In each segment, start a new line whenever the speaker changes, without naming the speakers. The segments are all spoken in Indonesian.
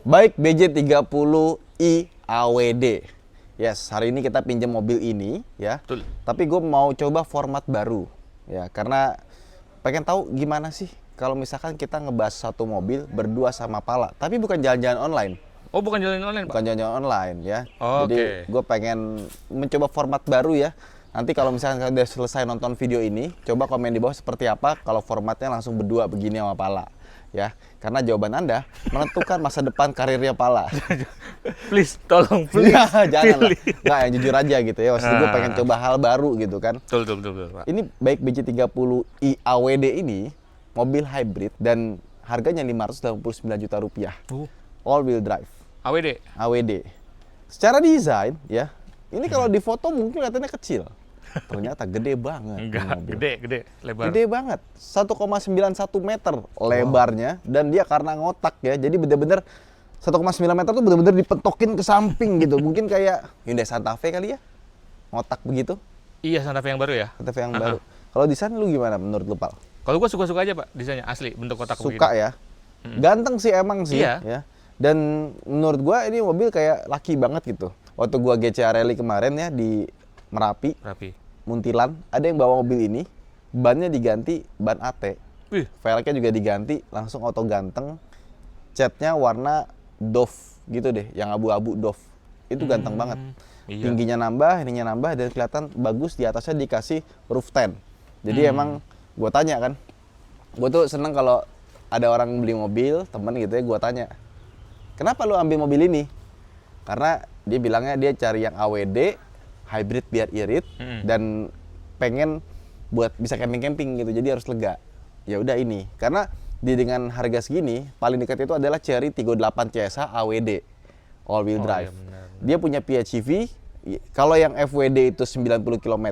Baik, BJ30i AWD. Yes, hari ini kita pinjam mobil ini ya.
Betul.
Tapi gue mau coba format baru ya, karena pengen tahu gimana sih kalau misalkan kita ngebahas satu mobil berdua sama Pala, tapi bukan jalan-jalan online.
Oh, bukan jalan online, Pak?
Bukan jalan-jalan online ya.
Oh,
jadi gue pengen mencoba format baru ya. Nanti kalau misalkan kalian udah selesai nonton video ini, coba komen di bawah seperti apa kalau formatnya langsung berdua begini sama Pala. Ya, karena jawaban Anda menentukan masa depan karirnya Pala.
Please, tolong, please.
Ya, jangan lah.
Pilih.
Nggak, yang jujur aja gitu ya. Maksud gue pengen coba hal baru gitu kan.
Betul, Pak.
Ini baik BJ30i AWD ini mobil hybrid dan harganya 589 juta rupiah. All wheel drive.
AWD.
AWD. Secara desain ya, ini kalau di foto mungkin kelihatannya kecil. Ternyata gede banget.
Enggak, gede, lebar.
Gede banget. 1,91 meter lebarnya dan dia karena ngotak ya. Jadi bener-bener 1,9 meter tuh bener-bener dipentokin ke samping gitu. Mungkin kayak Hyundai Santa Fe kali ya. Ngotak begitu.
Iya, Santa Fe yang baru ya?
Santa Fe yang baru. Kalau desain lu gimana menurut lu, Pal?
Kalau gua suka-suka aja, Pak, desainnya asli, bentuk kotak begini.
Suka ya. Ganteng sih emang sih
Iya.
ya. Dan menurut gua ini mobil kayak laki banget gitu. Waktu gua GCA Rally kemarin ya di Merapi, Muntilan, ada yang bawa mobil ini, bannya diganti ban AT. Velgnya juga diganti, langsung auto ganteng. Catnya warna doff gitu deh, yang abu-abu doff. Itu ganteng banget.
Iya.
Tingginya nambah, ininya nambah, dan kelihatan bagus. Di atasnya dikasih roof tent. Jadi emang gue tanya kan, gue tuh seneng kalau ada orang beli mobil, temen gitu ya, gue tanya, kenapa lu ambil mobil ini? Karena dia bilangnya dia cari yang AWD, hybrid biar irit, dan pengen buat bisa camping-camping gitu, jadi harus lega. Ya udah ini, karena dengan harga segini, paling dekat itu adalah Chery Tiggo 8 CSA AWD, all wheel drive.
Iya, benar.
Dia punya PHEV, kalau yang FWD itu 90 km,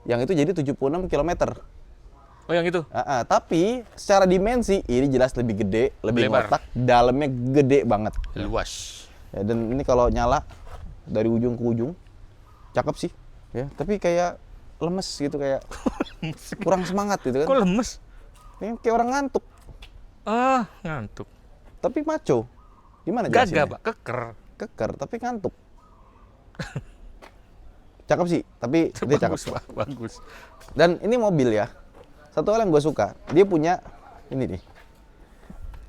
yang itu jadi 76 km.
Oh, yang itu?
Tapi secara dimensi, ini jelas lebih gede, lebih
Lebar.
ngotak, dalamnya gede banget.
Luas.
Ya, dan ini kalau nyala dari ujung ke ujung, cakep sih. Ya, tapi kayak lemes gitu, kayak kurang semangat gitu kan.
Kok lemes?
Ini kayak orang ngantuk,
Ah, ngantuk.
tapi maco. Gimana
Gagah,
jelasinnya?
Pak, keker.
Keker, tapi ngantuk. Cakep sih, tapi dia cakep.
Bagus, Pak, bagus.
Dan ini mobil ya, satu hal yang gue suka, dia punya ini nih,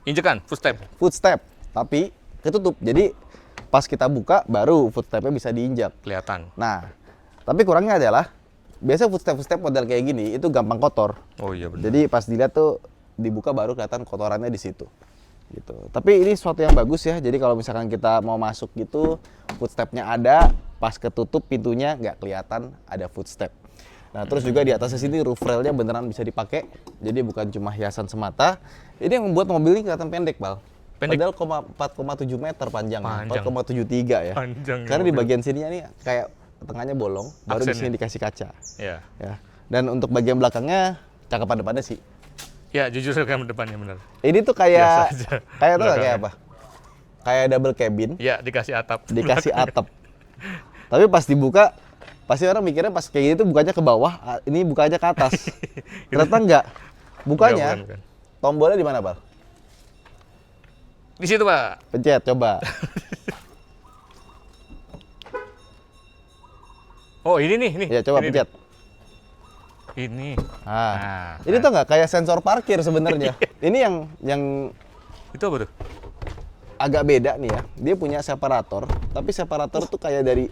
Injekan, footstep.
footstep, tapi ketutup. Jadi pas kita buka, baru footstepnya bisa diinjak.
Kelihatan.
Nah, tapi kurangnya adalah, biasa footstep model kayak gini, itu gampang kotor.
Oh iya, benar.
Jadi pas dilihat tuh, dibuka baru kelihatan kotorannya di situ. Gitu. Tapi ini sesuatu yang bagus ya, jadi kalau misalkan kita mau masuk gitu, footstepnya ada, pas ketutup pintunya nggak kelihatan ada footstep. Nah, terus juga di atasnya sini roof railnya beneran bisa dipakai, jadi bukan cuma hiasan semata. Ini yang membuat mobil ini kelihatan pendek, Bal.
Pendek?
Padahal 4,7 meter panjangnya,
Panjang.
4,73 ya.
Panjang
Karena di
mobil.
bagian sininya nih kayak tengahnya bolong, baru di
Aksennya.
sini dikasih kaca.
Iya.
Ya. Dan untuk bagian belakangnya, cakapan depannya sih.
Ya, jujur kayak depannya benar.
Ini tuh
Biasa
kayak,
aja
kayak tuh kayak
belakangnya.
apa? Kayak double cabin,
Ya, dikasih atap.
dikasih atap. Tapi pas dibuka, pasti orang mikirnya pas kayak gitu bukanya ke bawah, ini bukanya ke atas. Ternyata enggak. Bukanya,
Bukan.
tombolnya di mana, Bal?
Di situ, Pak.
Pencet, coba.
Oh, ini nih.
Ya, coba
Ini
pencet.
nih. Ini.
Ah. Ini tuh nggak kayak sensor parkir sebenarnya. Ini yang
Itu apa tuh?
agak beda nih ya. Dia punya separator, tapi separator tuh kayak dari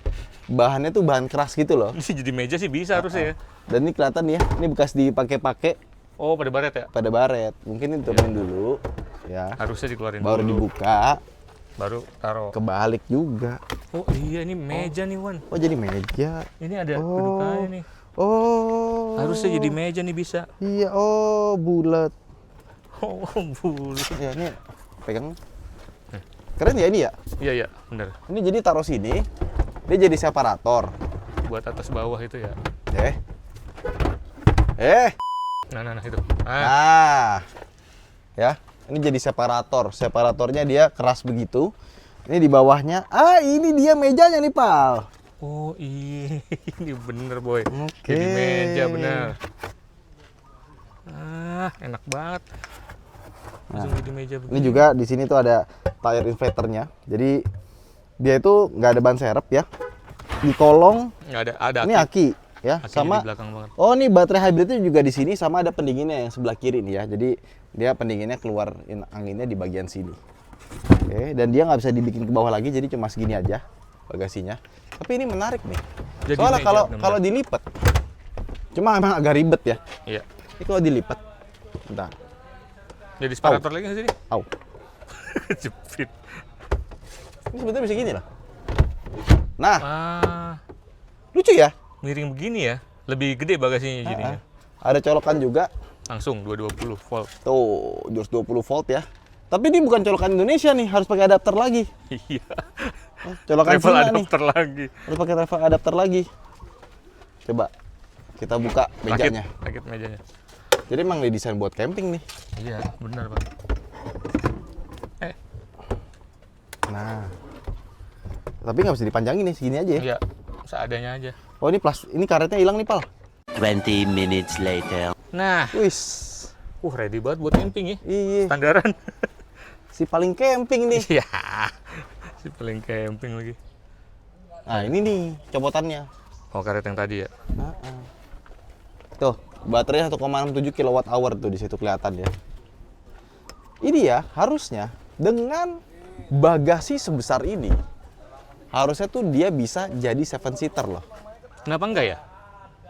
bahannya tuh bahan keras gitu loh.
Ini sih jadi meja sih bisa harusnya ya.
Dan ini kelihatan nih ya, ini bekas dipakai-pakai
Oh, pada baret ya?
pada baret. Mungkin ditemenin dulu, ya.
Harusnya dikeluarin
Baru
dulu.
dibuka,
Baru taruh.
kebalik juga.
Oh iya, ini meja nih, Wan.
Oh, jadi meja.
Ini ada
Oh.
dudukannya nih.
Oh.
Harusnya jadi meja nih bisa.
Iya, oh bulat.
Oh, bulu.
Ya ini pegang. Keren ya ini ya.
Iya, bener.
Ini jadi taruh sini. Dia jadi separator.
Buat atas bawah itu ya.
Eh.
Nah, itu.
Ah. Ya, ini jadi separator. Separatornya dia keras begitu. Ini di bawahnya. Ah, ini dia mejanya nih, Pal.
Oh iya, ini bener boy.
Oke.
Jadi meja bener. Ah, enak banget. Langsung di meja begini.
Ini juga di sini tuh ada tire inflatornya. Jadi dia itu nggak ada ban serep ya. Di kolong
Nggak ada
ini aki ya,
Akinya
sama
di belakang banget.
oh ini baterai hybridnya juga di sini, sama ada pendinginnya yang sebelah kiri nih ya. Jadi dia pendinginnya keluar anginnya di bagian sini. Oke, dan dia nggak bisa dibikin ke bawah lagi, jadi cuma segini aja bagasinya. Tapi ini menarik nih.
Jadi
Soalnya
meja,
kalau
bener-bener.
kalau dilipat, cuma emang agak ribet ya.
Iya.
Ini kalau dilipat, bentar,
Jadi separator lagi nggak sih ini?
au.
Jepit.
Ini sebetulnya bisa gini loh. Nah,
Ah,
lucu ya.
miring begini ya. Lebih gede bagasinya jadinya.
Ada colokan juga.
Langsung 220 volt.
Tuh, 220 volt ya. Tapi ini bukan colokan Indonesia nih, harus pakai adapter lagi.
Iya.
Colokan
Travel
Cina nih,
adapter lagi.
harus pakai travel adapter lagi. Coba kita buka mejanya.
Rakit mejanya.
Jadi emang didesain buat camping nih.
Iya, benar Pak.
Nah, tapi nggak bisa dipanjangin nih, segini aja ya.
Iya, seadanya aja.
Oh ini ini karetnya hilang nih, Pal.
20 minutes later.
Nah,
Wis,
ready banget buat camping ya.
iya,
Standaran.
si paling camping nih.
Iya. Si paling camping lagi.
Nah ini nih copotannya.
Oh, karet yang tadi ya.
Tuh, baterainya 1,67 kWh tuh di situ kelihatan ya. Ini ya harusnya dengan bagasi sebesar ini, harusnya tuh dia bisa jadi 7-seater loh.
Kenapa enggak ya?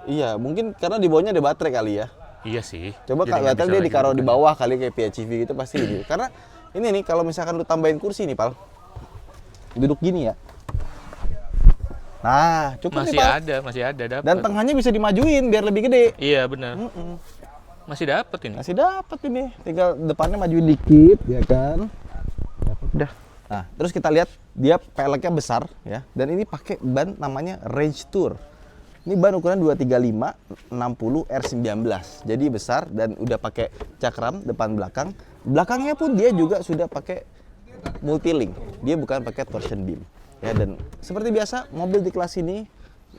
Iya, mungkin karena di bawahnya ada baterai kali ya.
Iya sih.
Coba
Jadi
kalau
nggak
baterai
bisa
dia
lagi
ditaruh di
gitu.
bawah kali kayak PHEV gitu pasti gitu. Karena ini nih kalau misalkan lu tambahin kursi nih, Pal. Duduk gini ya. Nah, cukup nih, Pal.
Masih ada dapat.
Dan tengahnya bisa dimajuin biar lebih gede.
Iya, benar. Masih dapat ini.
Masih dapat ini. Tinggal depannya majuin dikit, ya kan? Udah. Nah, terus kita lihat dia peleknya besar ya. Dan ini pakai ban namanya Range Tour. Ini ban ukuran 235 60 R19. Jadi besar dan udah pakai cakram depan belakang. Belakangnya pun dia juga sudah pakai multilink. Dia bukan pakai torsion beam. Ya, dan seperti biasa mobil di kelas ini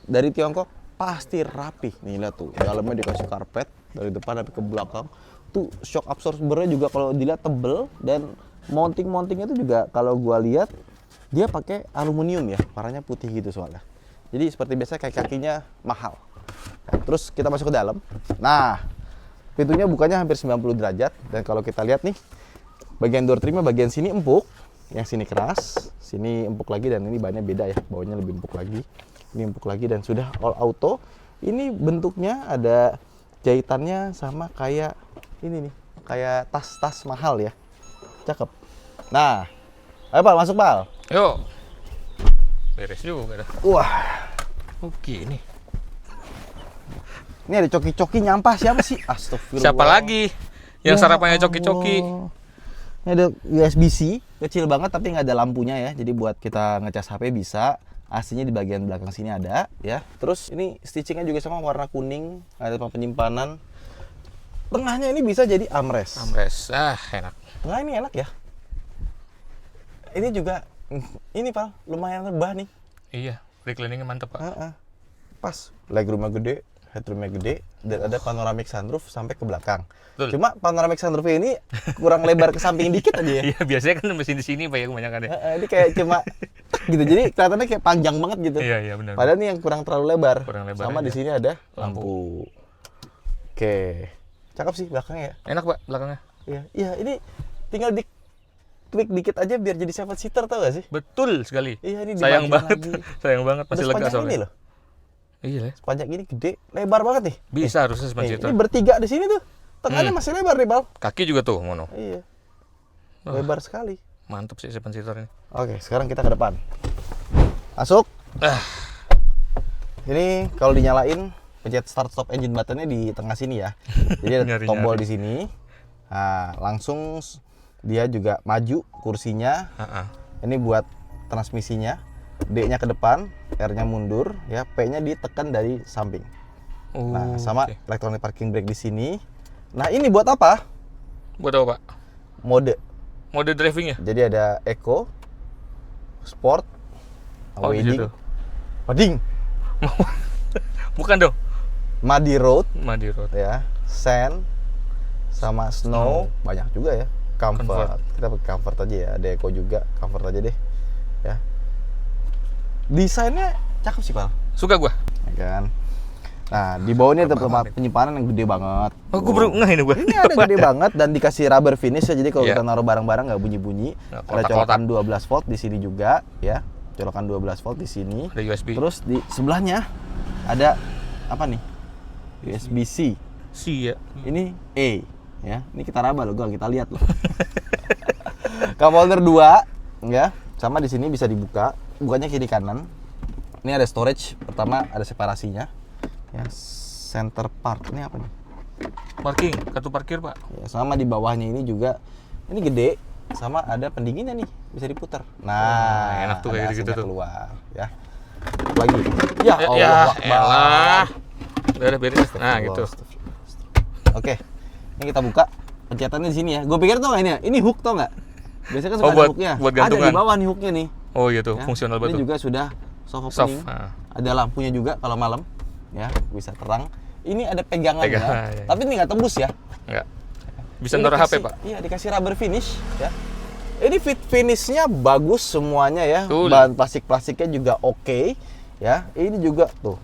dari Tiongkok pasti rapih. Nih lihat tuh, dalamnya dikasih karpet dari depan sampai ke belakang. Tuh shock absorbernya juga kalau dilihat tebel, dan mountingnya itu juga kalau gua lihat dia pakai aluminium ya, warnanya putih gitu soalnya. Jadi seperti biasa kakinya mahal. Nah, terus kita masuk ke dalam. Nah, pintunya bukanya hampir 90 derajat, dan kalau kita lihat nih bagian door trimnya bagian sini empuk, yang sini keras, sini empuk lagi, dan ini bannya beda ya, bawahnya lebih empuk lagi, ini empuk lagi, dan sudah all auto. Ini bentuknya ada jahitannya sama kayak ini nih, kayak tas-tas mahal ya, cakep. Nah, ayo Pal, masuk Pal.
Yuk. Beres juga dah.
Wah,
Oke nih.
ini ada coki-coki nyampah, siapa sih? Astagfirullah.
Siapa lagi yang
Ya
sarapannya coki-coki?
Allah. Ini ada USB-C, kecil banget tapi nggak ada lampunya ya. Jadi buat kita ngecas HP bisa. AC-nya di bagian belakang sini ada ya. Terus ini stitchingnya juga sama warna kuning, ada tempat penyimpanan. Tengahnya ini bisa jadi armrest.
Amres. Enak.
Tengah ini enak ya. Ini juga, ini Pal, lumayan rebah nih.
Iya, recliningnya mantep Pak.
Pas, legroomnya gede, headroomnya gede, dan ada panoramic sunroof sampai ke belakang.
Betul.
Cuma panoramic sunroof ini kurang lebar ke samping dikit aja ya.
Iya, biasanya kan mesin di sini Pak ya kebanyakan ya.
Ini kayak cuma gitu, jadi kelihatannya kayak panjang banget gitu.
Iya, benar.
Padahal ini yang kurang terlalu lebar.
Kurang lebar
Sama
aja.
di sini ada
Lampu.
lampu. Oke, cakep sih belakangnya ya.
Enak Pak belakangnya.
Iya, ini tinggal klik dikit aja biar jadi 7-seater, tau gak sih?
Betul sekali.
Iya, ini
Sayang
dimajuin
banget.
lagi.
Sayang banget masih
Udah
lega
sepanjang
soalnya.
ini loh.
Iya lah.
Sepanjang ini gede, lebar banget nih.
Bisa harusnya
Nih,
sepanjang
ini bertiga di sini tuh. Tengahnya masih lebar nih, Bal.
Kaki juga tuh mono.
Iya.
Wah.
Lebar sekali.
Mantap sih 7-seater ini.
Oke, sekarang kita ke depan. Masuk. Ini kalau dinyalain, pencet start stop engine buttonnya di tengah sini ya. Jadi ada
Nyari-nyari.
tombol di sini. Nah, langsung dia juga maju kursinya. Ini buat transmisinya. D-nya ke depan, R-nya mundur, ya. P-nya ditekan dari samping. Nah, sama
oke.
electronic parking brake di sini. Nah, ini buat apa?
Buat apa Pak?
Mode.
Mode driving ya?
Jadi ada Eco, Sport,
Oh, di situ.
Wedding,
Bukan dong.
Muddy Road,
Madi Road.
ya, Sand, sama Snow, banyak juga ya. Comfort. Kita pakai comfort aja ya. Ada eco juga, comfort aja deh. Ya. Desainnya cakep sih, Pal.
Suka gua.
Ya kan. Nah, di bawah ini ada tempat penyimpanan yang gede banget.
Oh, gua baru ngeh ini gua.
Ini ada gede banget dan dikasih rubber finish ya. Jadi kalau
Iya.
kita naruh barang-barang nggak bunyi-bunyi.
Nah,
Ada
kotak-kotak.
colokan 12 volt di sini juga, ya. Colokan 12 volt di sini.
Ada USB.
Terus di sebelahnya ada apa nih? USB-C.
Si ya.
Ini A, ya. Ini kita raba loh, kita lihat loh. Cup holder 2, ya. Sama di sini bisa dibuka. Bukanya kiri kanan. Ini ada storage. Pertama ada separasinya. Ya, center part. Ini apa nih?
Parking, kartu parkir, Pak.
Ya, sama di bawahnya ini juga. Ini gede. Sama ada pendinginnya nih, bisa diputar. Nah,
enak tuh kayak
ada
gitu-gitu
AC-nya
tuh.
keluar, ya. Lagi. Ya Allah,
Ya,
Akbar.
elah. Udah beres. Nah, gitu.
Oke. Ini kita buka. Pencetannya di sini ya. Gue pikir tau nggak ini ya? Ini hook tau nggak? Biasanya kan suka
Oh,
ada
buat-
hooknya.
buat
Ada
gantungan.
di bawah nih hooknya nih.
Oh iya tuh,
Ya.
fungsional
Ini
banget tuh.
juga sudah soft
Soft.
opening.
Nah.
Ada lampunya juga kalau malam. Ya, bisa terang. Ini ada pegangannya.
Pegangan, ya.
Tapi ini nggak tembus ya.
Enggak. Bisa
Ini
naruh HP,
dikasih-
Pak.
Iya, dikasih rubber finish ya. Ini fit finishnya bagus semuanya ya.
Betul.
Bahan plastik-plastiknya juga oke ya. Ini juga tuh.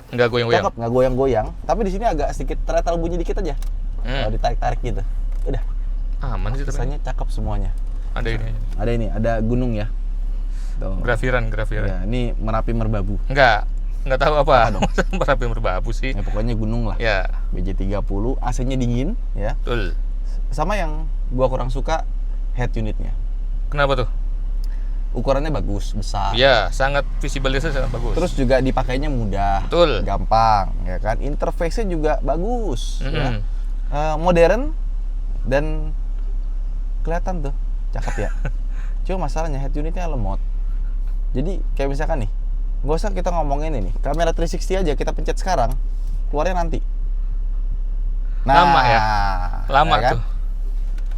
Enggak goyang-goyang.
Cakep, nggak goyang-goyang. Tapi di sini agak sedikit tretel bunyi dikit aja. Kalau ditarik-tarik gitu. Udah.
Aman sih tapi.
Sisanya cakep semuanya.
Ada ini aja.
Ada ini, ada gunung ya. Tuh.
Grafiran.
Ya, ini Merapi Merbabu.
Enggak tahu apa. Merapi Merbabu sih.
Ya, pokoknya gunung lah.
Ya,
BJ30, AC-nya dingin ya.
betul.
Sama yang gua kurang suka head unitnya.
Kenapa tuh?
Ukurannya bagus, besar.
Ya, sangat visibilitasnya sangat bagus.
Terus juga dipakainya mudah,
Betul.
gampang, ya kan. Interface-nya juga bagus, ya. Modern dan kelihatan tuh, cakep ya. Cuma masalahnya head unitnya lemot. Jadi kayak misalkan nih, nggak usah kita ngomongin ini, kamera 360 aja kita pencet sekarang, keluarnya nanti.
Lama ya? Lama
kan?
tuh.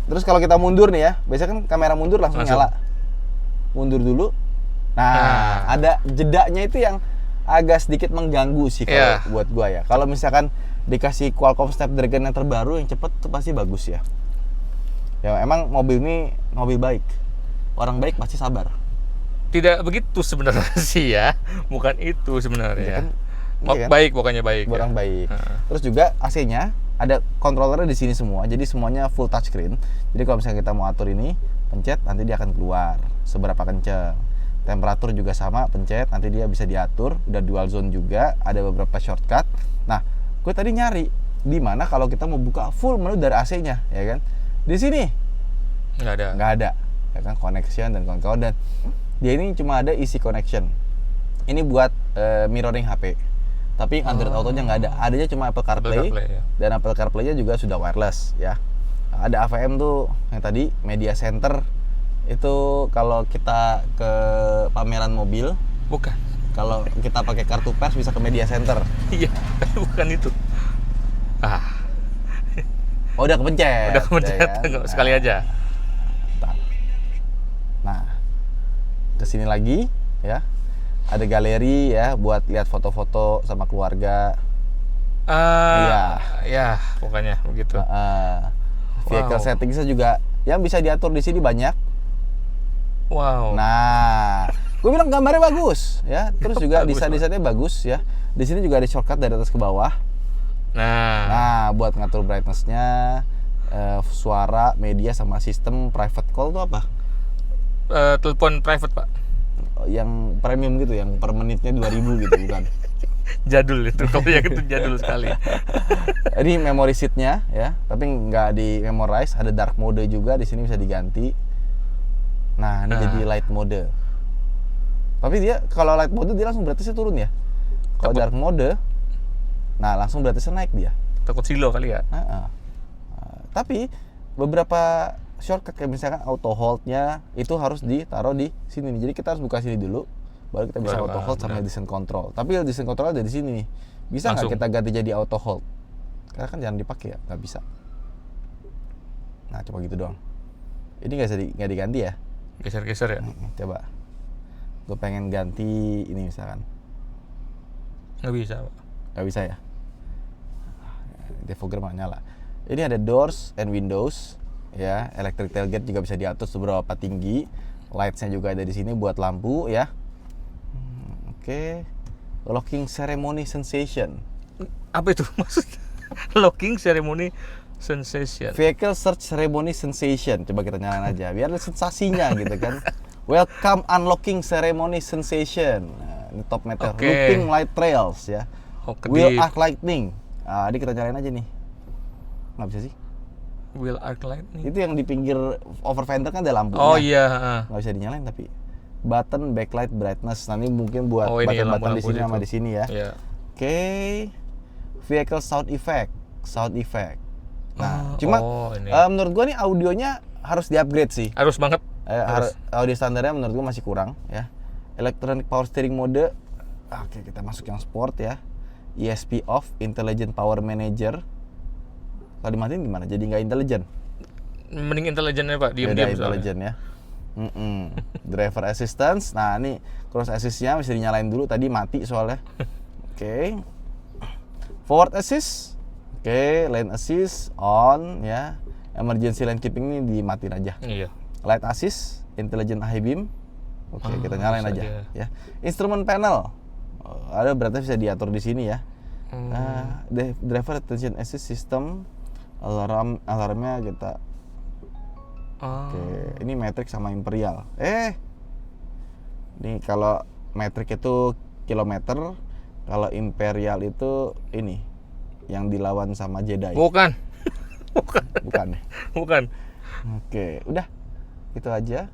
Terus kalau kita mundur nih ya, biasanya kan kamera mundur langsung
Langsung.
nyala. Mundur dulu. Nah, ada jedanya itu yang agak sedikit mengganggu sih kalau
Iya.
buat gua ya. Kalau misalkan dikasih Qualcomm Snapdragon yang terbaru yang cepet itu pasti bagus ya. Ya emang mobil ini mobil baik. Orang baik pasti sabar.
Tidak begitu sebenarnya sih ya. Bukan itu sebenarnya.
Iya kan? Iya kan?
Baik, pokoknya baik.
Orang
ya.
baik.
Heeh.
Terus juga AC-nya ada kontrolernya di sini semua. Jadi semuanya full touchscreen. Jadi kalau misalnya kita mau atur ini, pencet nanti dia akan keluar seberapa kenceng. Temperatur juga sama, pencet nanti dia bisa diatur. Udah dual zone juga, ada beberapa shortcut. Nah, gue tadi nyari di mana kalau kita mau buka full menu dari AC-nya, ya kan? Di sini nggak ada, ya kan? Connection dan kawan-kawan, dan dia ini cuma ada easy connection. Ini buat mirroring HP. Tapi Android Auto-nya nggak ada. Adanya cuma Apple CarPlay,
ya.
dan Apple CarPlay-nya juga sudah wireless ya. Ada AVM tuh yang tadi Media Center itu kalau kita ke pameran mobil,
Bukan.
kalau kita pakai kartu pers bisa ke Media Center.
Iya, bukan itu.
Oh, udah kepencet.
Udah kepencet,
ya kan?
sekali aja.
Bentar. Nah, kesini lagi ya. Ada galeri ya buat lihat foto-foto sama keluarga. Iya.
Ya, pokoknya begitu.
Vehicle
Wow.
settingsnya juga yang bisa diatur di sini banyak.
Wow.
Nah, gue bilang gambarnya bagus ya. Terus juga
Bagus,
desain-desainnya bagus ya. Di sini juga ada shortcut dari atas ke bawah. Nah, buat ngatur brightness-nya, suara, media sama sistem private call itu apa?
Telepon private, Pak.
Yang premium gitu, yang per menitnya 2000 gitu bukan?
Jadul itu. Kalau yang itu jadul sekali.
Ini memory seat-nya ya, tapi nggak di memorize. Ada dark mode juga, di sini bisa diganti. Nah, ini jadi light mode. Tapi dia kalau light mode dia langsung beratnya turun ya. Kalau dark mode, nah langsung beratnya naik dia.
Takut silo kali ya.
Tapi beberapa shortcut kayak misalkan auto hold-nya itu harus ditaruh di sini nih. Jadi kita harus buka sini dulu, baru kita bisa
Baru,
auto hold sama
benar.
descent control. Tapi descent control ada di sini nih. Bisa nggak
Langsung.
kita ganti jadi auto hold? Karena kan jangan dipakai ya, nggak bisa. Nah, coba gitu doang. Ini nggak diganti ya?
Geser-geser ya.
Coba. Gue pengen ganti ini misalkan.
Nggak bisa, Pak.
Nggak bisa ya? Defogram nggak nyala. Ini ada doors and windows. ya. Electric tailgate juga bisa diatur seberapa tinggi. Lights-nya juga ada di sini buat lampu ya. Oke. Locking ceremony sensation.
Apa itu maksudnya? Locking ceremony sensation.
Vehicle search ceremony sensation. Coba kita nyalain aja biar ada sensasinya gitu kan. Welcome unlocking ceremony sensation. Nah, ini top meter.
Oke.
Looping light trails ya.
Oh,
Wheel
kedip.
arc lightning. Ah, ini kita nyalain aja nih. Nggak bisa sih?
Wheel arc lightning.
Itu yang di pinggir over fender kan ada lampunya.
Oh iya, heeh.
Nggak bisa dinyalain tapi. Button backlight brightness. Nanti mungkin buat
Oh, ini
button-button di
lampu-lampu
sini sama
situ.
di sini ya.
Iya.
Oke. Vehicle sound effect. Sound effect. Nah,
Oh,
cuma
ini.
menurut gua nih audionya harus di-upgrade sih.
Harus banget.
Audio standarnya menurut gua masih kurang ya. Electronic power steering mode. Oke, kita masuk yang sport ya. ESP off, intelligent power manager. Kalau dimatiin gimana? Jadi nggak intelligent.
Mending intelijennya Pak,
Beda
diam-diam soalnya.
intelligent ya. Driver assistance. Nah, ini cross assist-nya bisa dinyalain dulu, tadi mati soalnya. Oke. Forward assist. Oke, lane assist on ya. Emergency lane keeping ini dimatiin aja.
Iya.
Light assist, intelligent high beam. Oke,
Ah,
kita nyalain
bisa
aja
dia.
ya. Instrument panel. Ada berarti bisa diatur di sini ya. Driver attention assist system. Alarmnya kita. Oke, ini metric sama imperial. Ini kalau metric itu kilometer, kalau imperial itu ini yang dilawan sama Jedi.
Bukan. Bukan.
Bukan ya?
Bukan.
Oke, udah. Itu aja.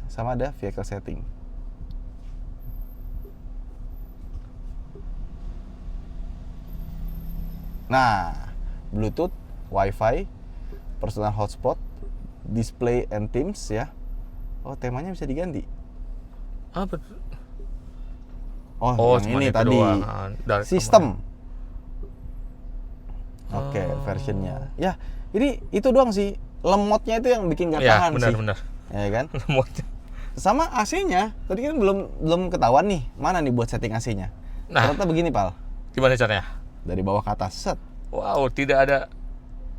Sama ada vehicle setting. Nah, Bluetooth, Wi-Fi, personal hotspot, display and themes ya. Oh, temanya bisa diganti.
Apa?
Oh, yang
cuma
ini
itu
tadi.
doang. Dari
Sistem. Oke, versionnya. Ya, ini itu doang sih. Lemotnya itu yang bikin gak
Ya,
tahan sih.
benar.
Ya kan?
Lemotnya.
Sama AC-nya. Tadi kan belum ketahuan nih. Mana nih buat setting AC-nya?
Nah.
Ternyata begini, Pal.
Gimana caranya?
Dari bawah ke atas. Set.
Wow, tidak ada.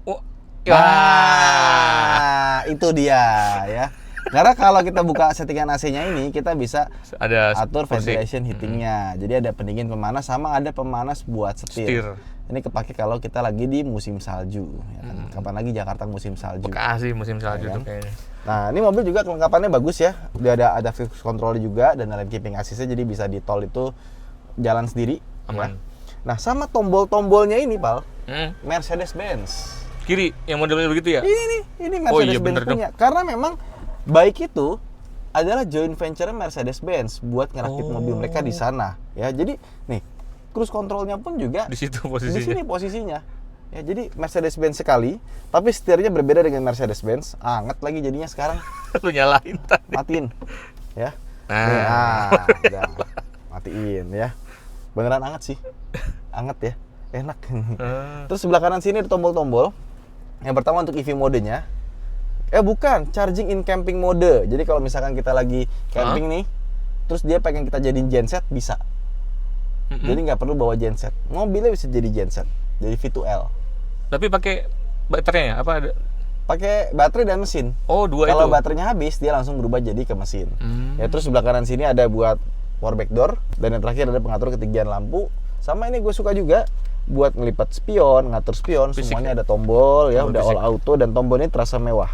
Oh, ya.
Nah, itu dia ya. Karena kalau kita buka settingan AC-nya ini, kita bisa
Ada
atur
posisi.
ventilation heatingnya. Jadi ada pendingin pemanas sama ada pemanas buat setir.
Setir.
Ini kepake kalau kita lagi di musim salju. Ya kan? Kapan lagi Jakarta musim salju?
Bekasi musim salju
Ya kan?
tuh kayaknya.
Nah, ini mobil juga kelengkapannya bagus ya. Dia ada cruise control juga dan lane keeping assist-nya, jadi bisa di tol itu jalan sendiri.
Aman.
Ya. Nah, sama tombol-tombolnya ini, Pal. Mercedes-Benz.
Kiri yang modelnya begitu ya?
Ini
Oh iya,
Mercedes-Benz
bener dong.
punya. Karena memang baik itu adalah joint venture Mercedes-Benz buat ngerakit mobil mereka di sana. Ya, jadi nih cruise controlnya pun juga
Di situ
di
posisinya.
sini posisinya. Ya, jadi Mercedes-Benz sekali, tapi setirnya berbeda dengan Mercedes-Benz. Anget lagi jadinya sekarang.
Lu nyalain tadi.
Matiin. Ya.
Nah.
Nih, udah. Matiin ya. Beneran anget sih. Anget ya. Enak. Terus sebelah kanan sini ada tombol-tombol. Yang pertama untuk EV modenya. Bukan, charging in camping mode. Jadi kalau misalkan kita lagi camping nih, terus dia pengen kita jadiin genset, bisa. Jadi nggak perlu bawa genset. Mobilnya bisa jadi genset. Jadi V2L.
Tapi pakai baterainya apa ada?
Pakai baterai dan mesin.
Oh, dua
Kalau
itu.
baterainya habis, dia langsung berubah jadi ke mesin. Ya, terus sebelah kanan sini ada buat power back door, dan yang terakhir ada pengatur ketinggian lampu. Sama ini gue suka juga buat ngelipat spion, ngatur spion,
Fisik
semuanya
ya?
ada tombol ya,
Tombol
udah
fisik.
all auto, dan tombol ini terasa mewah.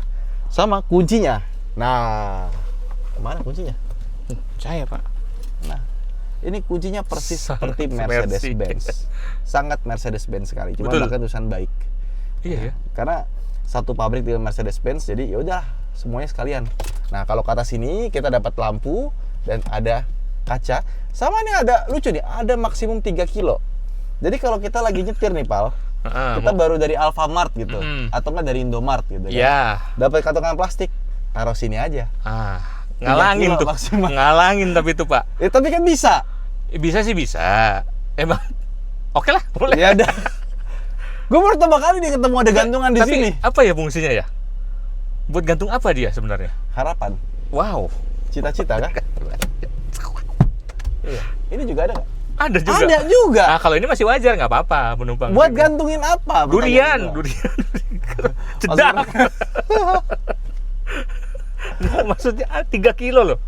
Sama kuncinya. Nah, kemana kuncinya?
Saya, Pak.
Nah, ini kuncinya persis
Sangat
seperti
Mercy.
Mercedes-Benz. Sangat Mercedes-Benz sekali. Cuma
Betul.
bahkan tulisan baik.
Iya ya.
Karena satu pabrik dengan Mercedes-Benz, jadi ya udah semuanya sekalian. Nah, kalau ke atas sini kita dapat lampu dan ada kaca. Sama nih ada lucu nih, ada maksimum 3 kilo. Jadi kalau kita lagi nyetir nih, Pal, kita baru dari Alfamart gitu, atau enggak dari Indomart gitu kan.
Ya.
Dapat kantongan plastik, taruh sini aja.
Ngalangin
3 kilo
tuh.
maksimal.
Ngalangin tapi itu, Pak.
Tapi kan bisa.
Bisa sih bisa. Emang oke lah, boleh.
Ya udah. Gue baru pertama kali nih ketemu ada gantungan di
Tapi
sini.
apa ya fungsinya ya? Buat gantung apa dia sebenarnya?
Harapan,
Wow.
cita-cita kah? Iya. Ini juga ada nggak?
Ada juga.
Ada juga.
Nah, kalau ini masih wajar, nggak apa-apa penumpang.
Buat
sini.
gantungin apa?
Durian,
Pertanyaan gua.
durian. Cedak. Maksudnya 3 kilo loh.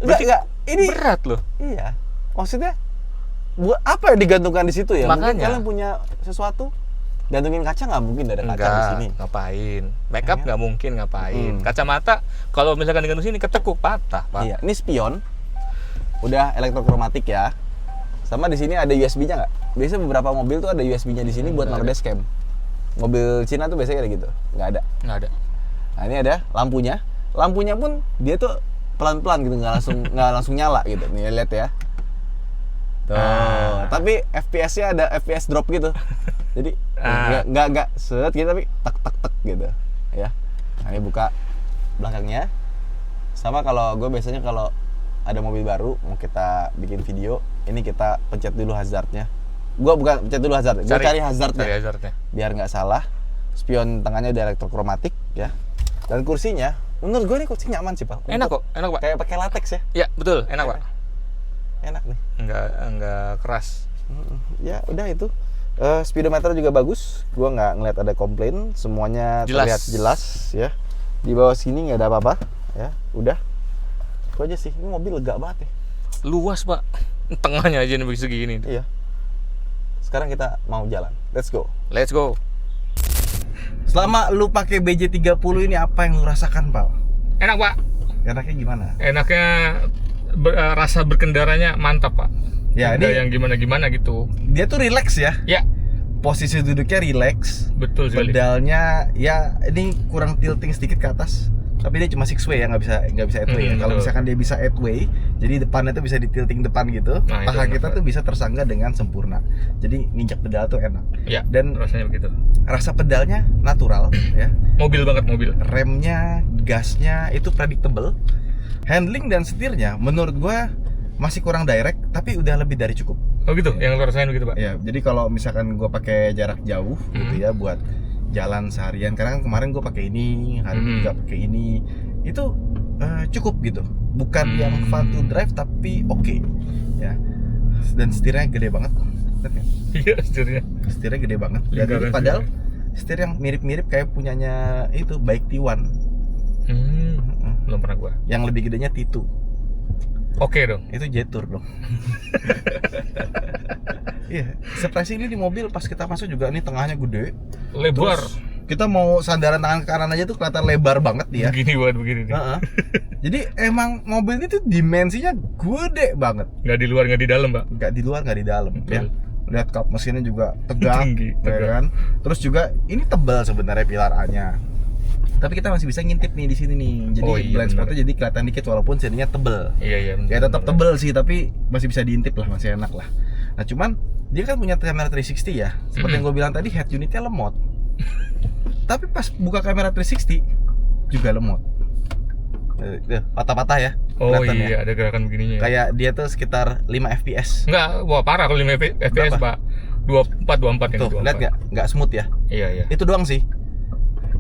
Enggak. Ini
Berat loh.
iya. Maksudnya buat apa ya digantungkan di situ ya? Mungkin
Makanya.
kalian punya sesuatu. Gantungin kaca nggak mungkin ada kaca di sini.
Ngapain? Makeup
Iya.
nggak mungkin ngapain.
Hmm.
Kacamata kalau misalkan digantung sini ketekuk patah, Pak.
Iya, ini spion. Udah elektrokromatik ya. Sama di sini ada USB-nya nggak? Biasanya beberapa mobil tuh ada USB-nya di sini buat naruh dashcam. Mobil Cina tuh biasanya kayak gitu. Nggak ada.
Nggak ada.
Nah, ini ada lampunya. Lampunya pun dia tuh pelan-pelan gitu, nggak langsung nyala gitu. Nih lihat ya. Tuh, tapi FPS-nya ada FPS drop gitu. Jadi nggak set gitu tapi tek gitu ya. Nah, ini buka belakangnya. Sama kalau gue biasanya kalau ada mobil baru mau kita bikin video, ini kita pencet dulu hazardnya. Gue bukan pencet dulu hazard, gue cari hazardnya.
Cari hazardnya.
Biar nggak salah. Spion tengahnya udah elektrokromatik ya. Dan kursinya, menurut gue ini kursi nyaman sih, Pak.
Enak kok, enak, Pak.
Kayak pakai latex ya.
Ya, betul, enak, Pak.
Enak nih.
Enggak keras.
Ya udah itu. Speedometer juga bagus. Gua nggak ngeliat ada komplain. Semuanya
Jelas.
terlihat jelas ya. Di bawah sini nggak ada apa-apa ya. Udah. Itu aja sih. Ini mobil lega banget ya.
Luas, Pak. Tengahnya aja nih segini.
Iya. Sekarang kita mau jalan. Let's go.
Let's go.
Selama lu pakai BJ30 ini apa yang lu rasakan, Pak?
Enak, Pak.
Enaknya gimana?
Enaknya rasa berkendaranya mantap, Pak.
Ya,
Nggak
ini
yang gimana-gimana gitu.
dia tuh relax ya.
Ya,
Posisi duduknya relax.
betul sekali.
Pedalnya ya ini kurang tilting sedikit ke atas. Tapi dia cuma 6 way ya, nggak bisa 8 way ya. Kalau
betul.
misalkan dia bisa 8 way, jadi depannya tuh bisa ditilting depan gitu.
Nah, itu
Paha
enak
kita
banget.
tuh bisa tersangga dengan sempurna. Jadi nginjak pedal tuh enak.
Ya,
Dan
rasanya begitu.
rasa pedalnya natural ya.
Mobil banget mobil.
Remnya, gasnya itu predictable. Handling dan setirnya menurut gua masih kurang direct, tapi udah lebih dari cukup.
Oh gitu, yang lo rasain begitu, Pak.
Ya, jadi kalau misalkan gua pakai jarak jauh gitu ya buat jalan seharian, karena kan kemarin gue pakai ini, hari ini juga pakai ini, itu cukup gitu, bukan yang fun to drive tapi oke ya. Dan setirnya gede banget. Lihat nggak?
Iya, setirnya.
Setirnya gede banget.
Iya,
Dan ini
kan
padahal setir yang mirip-mirip kayak punyanya itu Bike T1.
Belum pernah gua.
Yang lebih gedenya T2.
Oke dong.
Itu Jetour dong. Iya, surprisingly di mobil pas kita masuk juga ini tengahnya gede.
Lebar.
Terus kita mau sandaran tangan ke kanan aja tuh kelihatan lebar banget dia.
Begini buat begini nih.
Heeh. Jadi emang mobil ini tuh dimensinya gede banget.
Nggak di luar, nggak di dalam, Pak.
Nggak di luar, nggak di dalam.
Betul.
Ya. Lihat kap mesinnya juga tegak,
Tinggi,
ya
tegak.
kan? Terus juga ini tebal sebenarnya pilar A-nya. Tapi kita masih bisa ngintip nih di sini nih. Jadi
Oh, iya,
blind spotnya
bener.
jadi kelihatan dikit walaupun sininya tebel.
Iya.
Ya tetap tebel sih, tapi masih bisa diintip lah, masih enak lah. Nah cuman dia kan punya kamera 360 ya. Seperti yang gue bilang tadi, head unitnya lemot. Tapi pas buka kamera 360 juga lemot. Patah-patah ya.
Oh
kelihatan
iya,
ya.
ada gerakan begininya. Ya.
Kayak dia tuh sekitar 5 fps.
Enggak, wah parah kalau 5 FPS,
Berapa?
Pak. 24 yang
Tuh, lihat nggak smooth ya?
Iya.
Itu doang sih.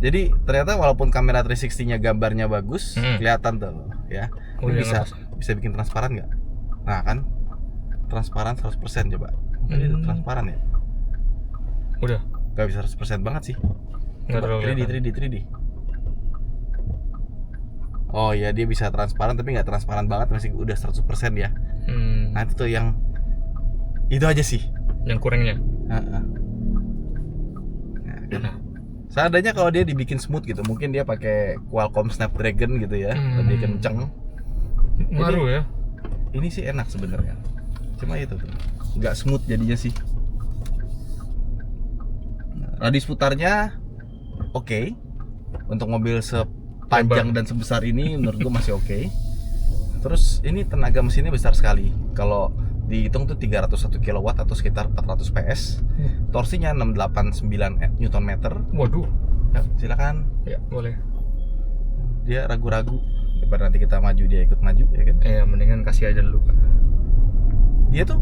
Jadi ternyata walaupun kamera 360-nya gambarnya bagus, kelihatan tuh ya.
Oh,
Ini
iya,
bisa bikin transparan nggak? Nah kan, transparan 100% coba. Jadi itu transparan ya?
Udah.
Gak bisa 100% banget sih.
Nggak
Coba,
terlalu
3D. Oh ya, dia bisa transparan tapi nggak transparan banget, masih udah 100% ya. Nah itu tuh yang itu aja sih.
Yang kurangnya.
Nah, kan. Seadanya kalau dia dibikin smooth gitu, mungkin dia pakai Qualcomm Snapdragon gitu ya, lebih kenceng.
Ngaruh ya.
Ini sih enak sebenarnya. Cuma itu tuh, nggak smooth jadinya sih. Radius putarnya oke. Untuk mobil sepanjang dan sebesar ini menurut gua masih oke. Terus ini tenaga mesinnya besar sekali. Kalau dihitung tuh 301 kW atau sekitar 400 PS. Torsinya 689 Nm.
Waduh.
Ya, silakan.
Ya, boleh.
Dia ragu-ragu. Daripada nanti kita maju dia ikut maju ya kan.
Mendingan kasih aja dulu, Pak.
Dia tuh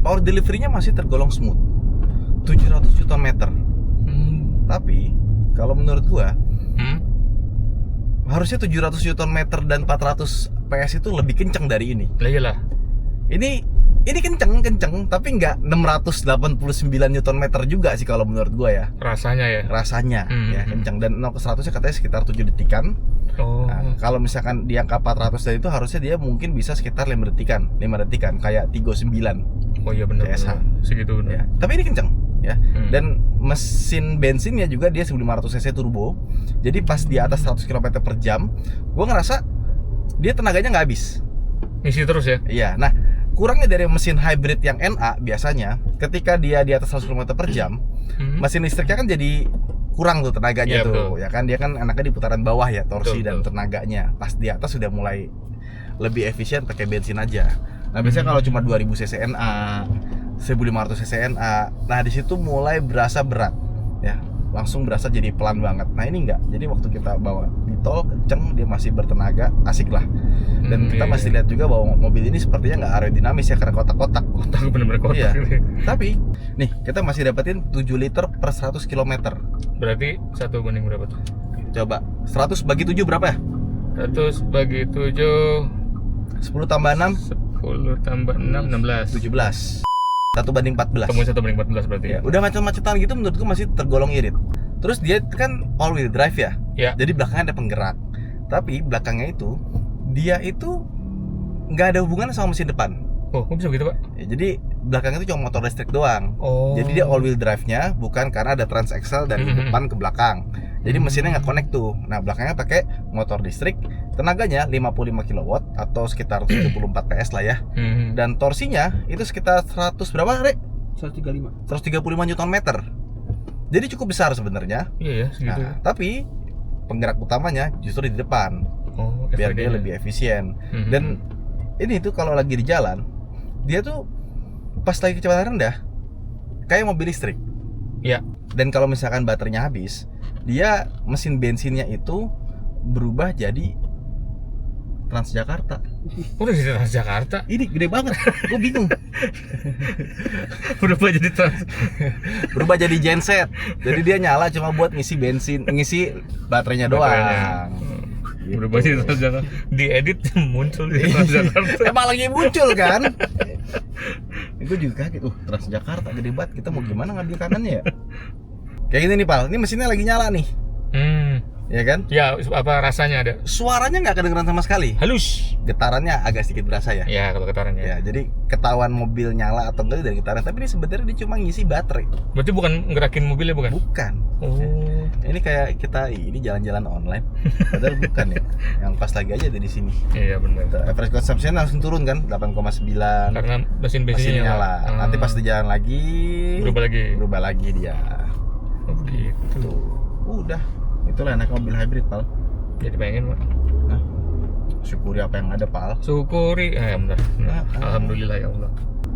power delivery-nya masih tergolong smooth. 700 Nm. Tapi kalau menurut gua harusnya 700 Nm dan 400 PS itu lebih kencang dari ini.
Lah iyalah.
Ini ini kenceng, tapi nggak 689 Nm juga sih kalau menurut gua ya.
Rasanya ya.
Rasanya ya kenceng, dan 0 ke 100 nya katanya sekitar 7 detikan.
Oh.
Nah, kalau misalkan di angka 400 tadi itu harusnya dia mungkin bisa sekitar 5 detikan kayak Tigo 9.
Oh iya benar.
CSH.
Segitu benar.
Ya, tapi ini kenceng ya. Dan mesin bensinnya juga dia 1500 cc turbo. Jadi pas di atas 100 km per jam, gua ngerasa dia tenaganya nggak habis.
Ngisi terus ya.
Iya. Nah, kurangnya dari mesin hybrid yang NA biasanya, ketika dia di atas 100 km per jam, mesin listriknya kan jadi kurang tuh tenaganya.
Iya,
tuh,
betul.
ya kan dia kan enaknya di putaran bawah ya, torsi
Betul,
dan
betul.
tenaganya. Pas di atas sudah mulai lebih efisien pakai bensin aja. Nah, biasanya kalau cuma 2000 cc NA, 1500 cc NA, nah di situ mulai berasa berat ya. Langsung berasa jadi pelan banget. Nah, ini enggak. Jadi waktu kita bawa di tol kenceng, dia masih bertenaga, asik lah. Dan kita
iya,
masih
iya.
lihat juga bahwa mobil ini sepertinya nggak aerodinamis ya, karena kotak-kotak.
Kotak bener-bener kotak.
Iya.
ini.
Tapi nih kita masih dapetin 7 liter per 100 km.
Berarti 1 banding berapa tuh?
Coba 100 bagi 7 berapa ya?
100 bagi 7
10 tambah 6
10 tambah 6 16.
17. 1 banding 14.
Temuin 1 banding 14 berarti
Ya,
ya.
udah macam-macetan gitu menurutku masih tergolong irit. Terus dia kan all wheel drive ya.
Ya.
Jadi belakangnya ada penggerak. Tapi belakangnya itu dia itu nggak ada hubungan sama mesin depan.
Oh, kok bisa begitu, Pak?
Ya, jadi belakangnya itu cuma motor listrik doang.
Oh.
Jadi dia all wheel drive-nya bukan karena ada transaxle dari depan ke belakang. Jadi mesinnya nggak connect tuh. Nah, belakangnya pakai motor listrik, tenaganya 55 kW atau sekitar 74 PS lah ya. Dan torsinya itu sekitar 100 berapa, Rek? 135 Nm. Jadi cukup besar sebenarnya.
Iya ya, segitu.
Nah, tapi penggerak utamanya justru di depan.
Oh,
Biar dia
FWD-nya.
lebih efisien. Dan ini tuh kalau lagi di jalan, dia tuh pas lagi kecepatan rendah kayak mobil listrik.
Iya.
Dan kalau misalkan baterainya habis, dia mesin bensinnya itu berubah jadi Transjakarta.
Udah di Transjakarta.
Ini gede banget, gue bingung.
Udah jadi Trans.
Berubah jadi genset. Jadi dia nyala cuma buat ngisi bensin, ngisi baterainya doang. Gitu.
Berubah jadi Transjakarta. Diedit muncul di Transjakarta.
Emang lagi muncul kan? Gue juga kaget. Transjakarta gede banget. Kita mau gimana ngambil kanannya ya? Kayak gini nih, Pal. Ini mesinnya lagi nyala nih. Ya kan?
Ya, apa rasanya ada?
Suaranya nggak kedengeran sama sekali.
Halus.
Getarannya agak sedikit berasa ya.
Ya, kalau getarannya.
Ya, jadi ketahuan mobil nyala atau enggak dari getaran. Tapi ini sebenarnya dia cuma ngisi baterai.
Berarti bukan ngerakin mobilnya, bukan?
Bukan.
Oh.
Ini kayak kita ini jalan-jalan online. Padahal bukan ya. Yang pas lagi aja ada di sini.
Iya, benar.
Average consumption langsung turun kan 8,9.
Karena mesin bensinnya
nyala. Nanti pas di jalan lagi
berubah lagi.
dia.
Oh, gitu.
Tuh. Udah. Itulah enak mobil hybrid, Pal.
Jadi pengen, Pak.
Nah, syukuri apa yang ada, Pal.
Syukuri. Ya benar. Alhamdulillah ya Allah.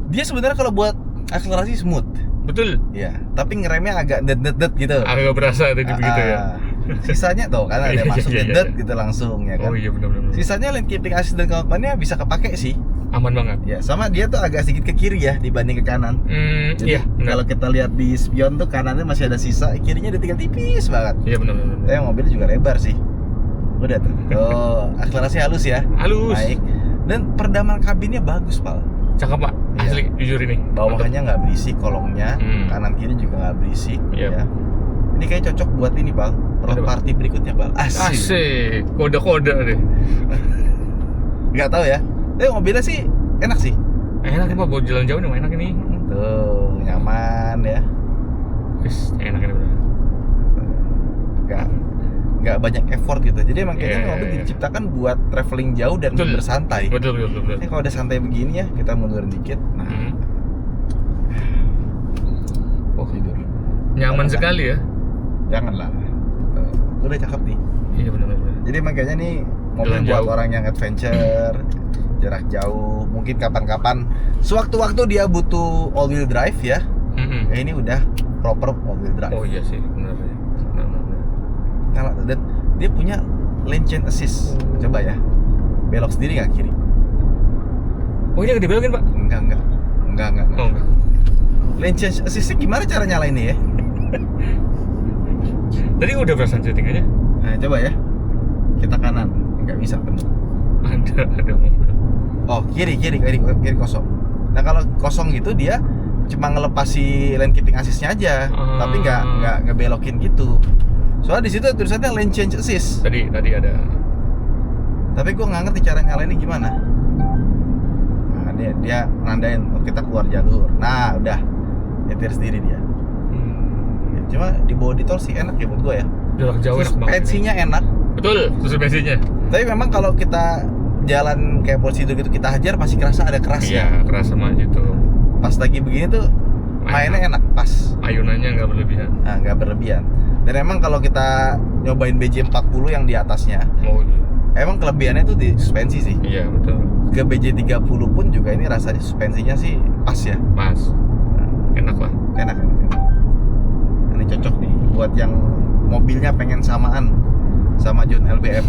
Dia sebenarnya kalau buat akselerasi smooth.
Betul.
Ya, tapi ngeremnya agak det gitu.
Agak berasa tadi begitu ya.
Sisanya tuh kan ada
Iya,
masuk
iya,
det
iya.
gitu langsung ya kan.
Oh iya benar-benar.
Sisanya lane keeping assist dan kawan-kawannya bisa kepake sih.
Aman banget.
Ya, sama dia tuh agak sedikit ke kiri ya dibanding ke kanan. Jadi
Iya, benar.
kalau kita lihat di spion tuh kanannya masih ada sisa, kirinya ada tinggal tipis banget.
Iya benar-benar.
Mobilnya juga lebar sih. Udah tuh. Oh, akselerasi halus ya.
Halus.
Baik. Dan peredaman kabinnya bagus, Pal.
Cakep, Pak.
Iya.
Asli, jujur ini.
Bawahnya nggak berisik, kolongnya kanan kiri juga nggak berisik.
Iya.
Ya. Ini kayak cocok buat ini, Pal. Road
Apa?
party berikutnya, Pal.
Asik. Kode-kode deh.
Nggak tahu ya. Tapi mobilnya sih enak sih.
Enak nih, Pak, buat jalan jauh nih, enak ini.
Tuh, nyaman ya.
Wis, enak ini benar.
Nggak banyak effort gitu. Jadi emang kayaknya
Iya,
mobil
iya, iya.
diciptakan buat traveling jauh dan
Betul.
bersantai.
Betul.
Ini kalau udah santai begini ya, kita mundurin dikit. Nah,
Oh,
tidur.
nyaman
Jangan
sekali ya.
Janganlah. Tuh. Udah cakep nih.
Iya benar.
Jadi makanya nih mobil
Jalan
buat
jauh.
orang yang adventure, jarak jauh, mungkin kapan-kapan sewaktu-waktu dia butuh all wheel drive ya. Ya ini udah proper all wheel drive.
Oh iya sih, benar ya. Benar.
Nah, dan dia punya lane change assist. Coba ya. Belok sendiri nggak kiri?
Oh ini nggak dibelokin, Pak?
Enggak.
Oh enggak.
Lane change assist gimana cara nyalainnya ya?
Tadi udah perasaan settingannya.
Nah, coba ya. Kita kanan. Nggak bisa penuh.
Ada mobil.
Oh, kiri kosong. Nah kalau kosong gitu dia cuma ngelepas si lane keeping assist-nya aja, tapi nggak ngebelokin gitu. Soalnya di situ tulisannya lane change assist.
Tadi ada.
Tapi gue nggak ngerti cara nyalainnya gimana. Nah, dia nandain, oh, kita keluar jalur. Nah udah, nyetir sendiri dia. Ya, cuma di bawah di tol sih enak ya buat gue ya.
Jarak jauh enak banget.
Suspensinya enak.
Betul, suspensinya.
Tapi memang kalau kita jalan kayak prosedur gitu kita hajar pasti kerasa ada kerasnya.
Iya, keras sama gitu.
Pas lagi begini tuh mainnya enak, pas.
Ayunannya nggak berlebihan.
Nah, nggak berlebihan. Dan emang kalau kita nyobain BJ40 yang di atasnya,
Oh iya.
emang kelebihannya tuh di suspensi sih.
Iya, betul.
Ke BJ30 pun juga ini rasanya suspensinya sih pas ya.
Mas. Enak lah.
Enak. Ini cocok nih buat yang mobilnya pengen samaan sama John LBM.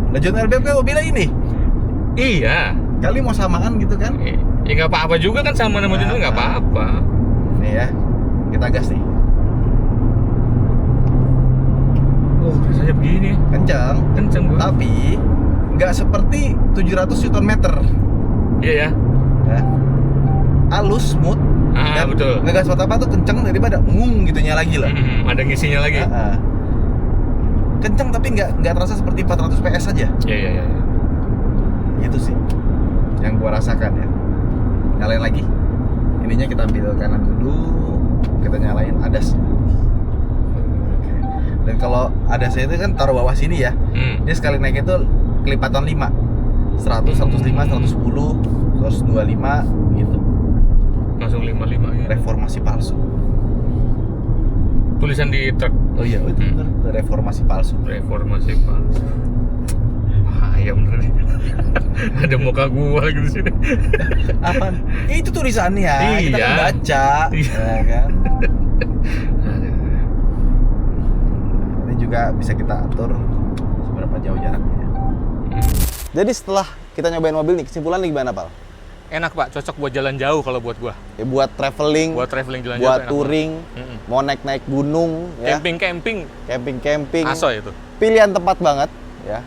Nah, John LBM kan mobilnya ini.
Iya.
Kali mau samaan gitu kan?
Ya nggak apa-apa juga kan sama nama Junto nggak apa-apa.
Nih ya, kita gas nih.
Oh, rasanya begini.
Kenceng
Gua.
tapi nggak seperti 700 Nm.
Iya ya.
Ya. Halus, smooth. Dan
Betul.
ngegas apa tuh kenceng daripada ngung gitunya lagi lah.
Ada ngisinya lagi.
Kenceng tapi nggak terasa seperti 400 PS aja.
Iya.
Gitu sih yang gua rasakan ya. Nyalain lagi. Ininya kita ambil kanan dulu, kita nyalain adasnya. Dan kalau adasnya itu kan taruh bawah sini ya. Dia sekali naik itu kelipatan 5. 100, 105, 110, 125 gitu.
Langsung 55 ya.
Reformasi palsu.
Tulisan di truk.
Oh iya, itu bener. Reformasi palsu.
Reformasi palsu. Bahaya bener nih. Ada muka gua lagi di sini.
Apaan? Itu tulisannya, kita kan
Iya.
baca.
Iya.
Ya kan? Ini juga bisa kita atur seberapa jauh jaraknya. Jadi setelah kita nyobain mobil nih, kesimpulan nih gimana, Pal?
Enak Pak, cocok buat jalan jauh kalau buat gua.
Ya, buat traveling,
Buat traveling jalan jauh.
buat
enak
touring,
banget.
mau naik gunung, ya,
Camping.
camping,
Asoy itu.
pilihan tepat banget, ya.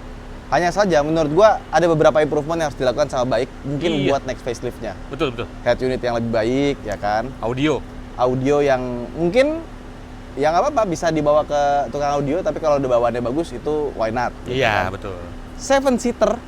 Hanya saja menurut gua ada beberapa improvement yang harus dilakukan sama baik, mungkin
Iya.
buat next facelift-nya.
Betul.
Head unit yang lebih baik, ya kan. Audio yang mungkin ya nggak apa-apa bisa dibawa ke tukang audio, tapi kalau udah bawaannya bagus itu why not? gitu
Iya,
kan.
betul.
7 seater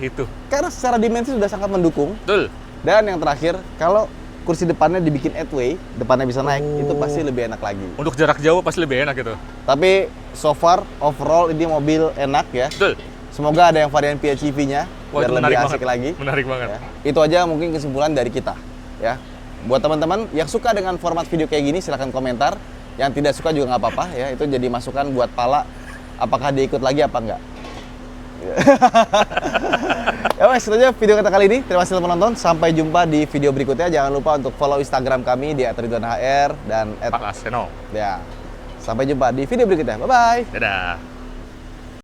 Itu.
karena secara dimensi sudah sangat mendukung.
Betul.
Dan yang terakhir, kalau kursi depannya dibikin 8-way, depannya bisa naik, itu pasti lebih enak lagi.
Untuk jarak jauh pasti lebih enak gitu.
Tapi so far overall ini mobil enak ya.
Betul.
Semoga ada yang varian PHEV-nya
Wah,
biar
itu
lebih asik lagi.
Menarik banget.
Ya. Itu aja mungkin kesimpulan dari kita, ya. Buat teman-teman yang suka dengan format video kayak gini silahkan komentar. Yang tidak suka juga nggak apa-apa ya. Itu jadi masukan buat Pala. Apakah dia ikut lagi apa enggak? Ya wes, itu aja video kita kali ini. Terima kasih telah menonton. Sampai jumpa di video berikutnya. Jangan lupa untuk follow Instagram kami di @ridwanhr dan
Pak Laseno.
ya. Sampai jumpa di video berikutnya. Bye bye.
Dadah.